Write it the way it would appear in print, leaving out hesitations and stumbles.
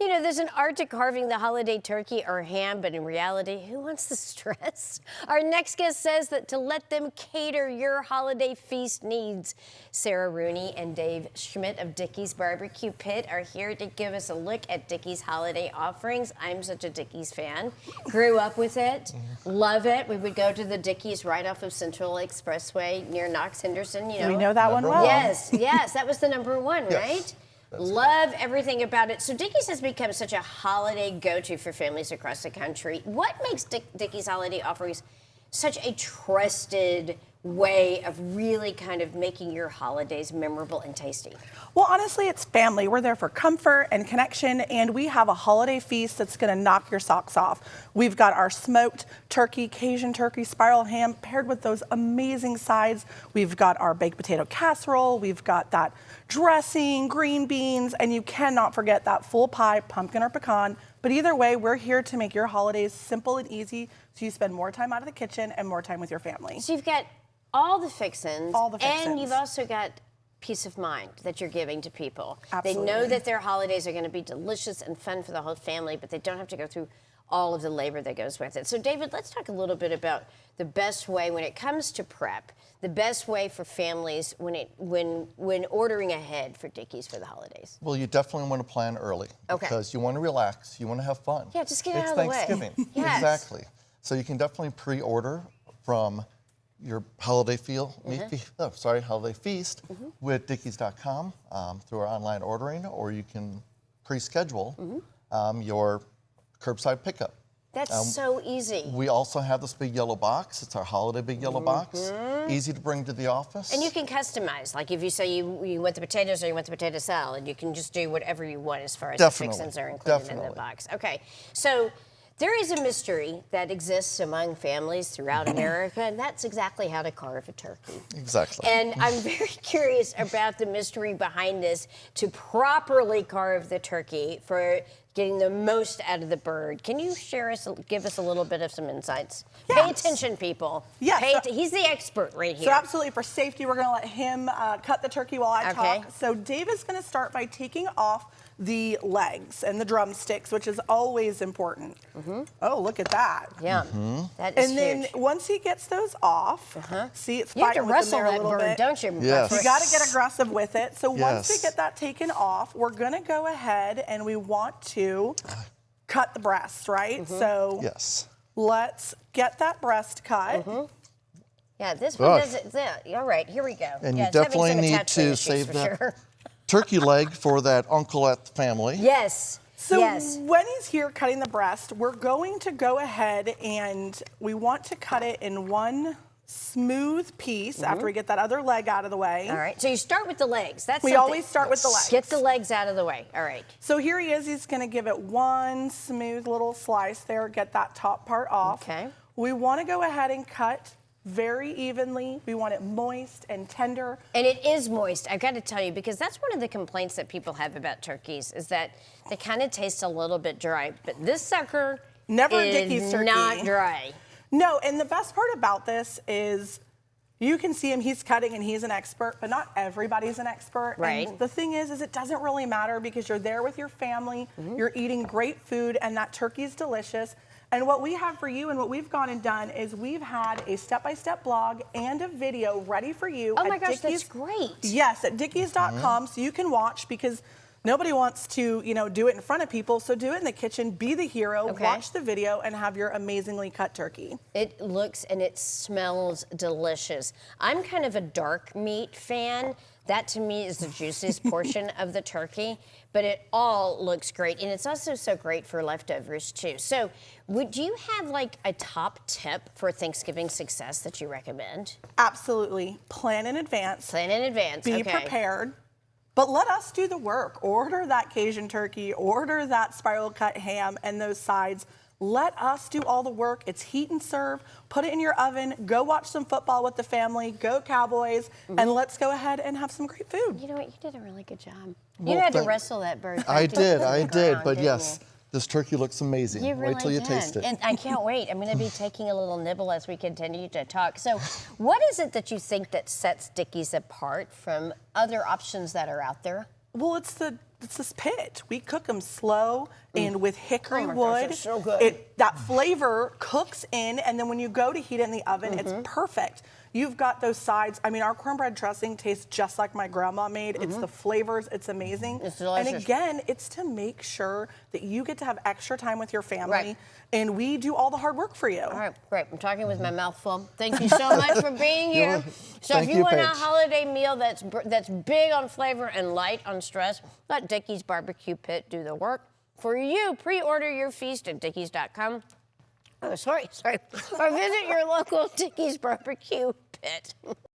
You know, there's an art to carving the holiday turkey or ham, but in reality, who wants the stress? Our next guest says that to let them cater your holiday feast needs. Sarah Rooney and Dave Schmidt of Dickey's BBQ Pit are here to give us a look at Dickey's holiday offerings. I'm such a Dickey's fan. Grew up with it, love it. We would go to the Dickey's right off of Central Expressway near Knox Henderson. You know, we know that one well. Yes, yes, that was the #1, right? Love everything about it. So Dickey's has become such a holiday go-to for families across the country. What makes Dickey's holiday offerings such a trusted way of really kind of making your holidays memorable and tasty? Well, honestly, it's family. We're there for comfort and connection, and we have a holiday feast that's going to knock your socks off. We've got our smoked turkey, Cajun turkey, spiral ham, paired with those amazing sides. We've got our baked potato casserole. We've got that dressing, green beans, and you cannot forget that full pie, pumpkin or pecan. But either way, we're here to make your holidays simple and easy so you spend more time out of the kitchen and more time with your family. So you've got all the fixins, and you've also got peace of mind that you're giving to people. Absolutely. They know that their holidays are going to be delicious and fun for the whole family, but they don't have to go through all of the labor that goes with it. So David, let's talk a little bit about the best way when it comes to prep, the best way for families when ordering ahead for Dickey's for the holidays. Well, you definitely want to plan early because you want to relax, you want to have fun. Yeah, just get out of the way. It's Thanksgiving. Yes. Exactly. So you can definitely pre-order from your holiday holiday feast with Dickeys.com through our online ordering, or you can pre-schedule your curbside pickup. That's so easy. We also have this big yellow box. It's our holiday big yellow box. Easy to bring to the office. And you can customize. Like if you say you want the potatoes or you want the potato salad, you can just do whatever you want as far as the fixins are included in the box. Okay, so there is a mystery that exists among families throughout America, and that's exactly how to carve a turkey. Exactly. And I'm very curious about the mystery behind this to properly carve the turkey for getting the most out of the bird. Can you give us a little bit of some insights? Yes. Pay attention, people. Yes. He's the expert right here. So absolutely, for safety, we're going to let him cut the turkey while I talk. So Dave is going to start by taking off the legs and the drumsticks, which is always important. Oh, look at that. Yeah, that is And then huge. once he gets those off, see, it's You have to fighting with them wrestle there a that little bird, bit. don't you? Yes. You got to get aggressive with it. So once we Yes. get that taken off, we're going to go ahead and we want to cut the breast, right? So let's get that breast cut. Yeah, this one does it. Yeah, all right, here we go. And you definitely need to save that turkey leg for that uncle at the family. Yes. So when he's here cutting the breast, we're going to go ahead and we want to cut it in one smooth piece after we get that other leg out of the way. All right, so you start with the legs. We always start with the legs. Get the legs out of the way. All right. So here he is. He's going to give it one smooth little slice there, get that top part off. Okay. We want to go ahead and cut very evenly. We want it moist and tender. And it is moist, I've got to tell you, because that's one of the complaints that people have about turkeys is that they kind of taste a little bit dry. But this sucker Dickey's turkey. Not dry. No, and the best part about this is you can see him, he's cutting and he's an expert, but not everybody's an expert. Right. And the thing is it doesn't really matter because you're there with your family, you're eating great food, and that turkey is delicious. And what we have for you and what we've gone and done is we've had a step-by-step blog and a video ready for you. Oh my gosh, that's great. Yes, at Dickeys.com, so you can watch because nobody wants to, do it in front of people. So do it in the kitchen, be the hero, watch the video, and have your amazingly cut turkey. It looks and it smells delicious. I'm kind of a dark meat fan. That to me is the juiciest portion of the turkey, but it all looks great. And it's also so great for leftovers too. So would you have like a top tip for Thanksgiving success that you recommend? Absolutely. Plan in advance. Plan in advance, Be prepared. But let us do the work. Order that Cajun turkey, order that spiral cut ham and those sides. Let us do all the work. It's heat and serve. Put it in your oven. Go watch some football with the family. Go Cowboys. And let's go ahead and have some great food. You know what? You did a really good job. Well, you had to wrestle that bird. I did. But yes, this turkey looks amazing. You really Wait till you did. taste it. And I can't wait. I'm going to be taking a little nibble as we continue to talk. So what is it that you think that sets Dickey's apart from other options that are out there? Well, it's the it's this pit. We cook them slow and with hickory Oh my gosh, wood. it's so good. That flavor cooks in, and then when you go to heat it in the oven, it's perfect. You've got those sides. I mean, our cornbread dressing tastes just like my grandma made. It's the flavors. It's amazing. It's delicious. And again, it's to make sure that you get to have extra time with your family, Right. and we do all the hard work for you. All right, great. I'm talking with my mouth full. Thank you so much for being here. So Thank if you you, want a Paige. holiday meal that's big on flavor and light on stress, let Dickey's Barbecue Pit do the work for you. Pre-order your feast at dickeys.com. Oh, sorry. Or visit your local Dickey's Barbecue Pit.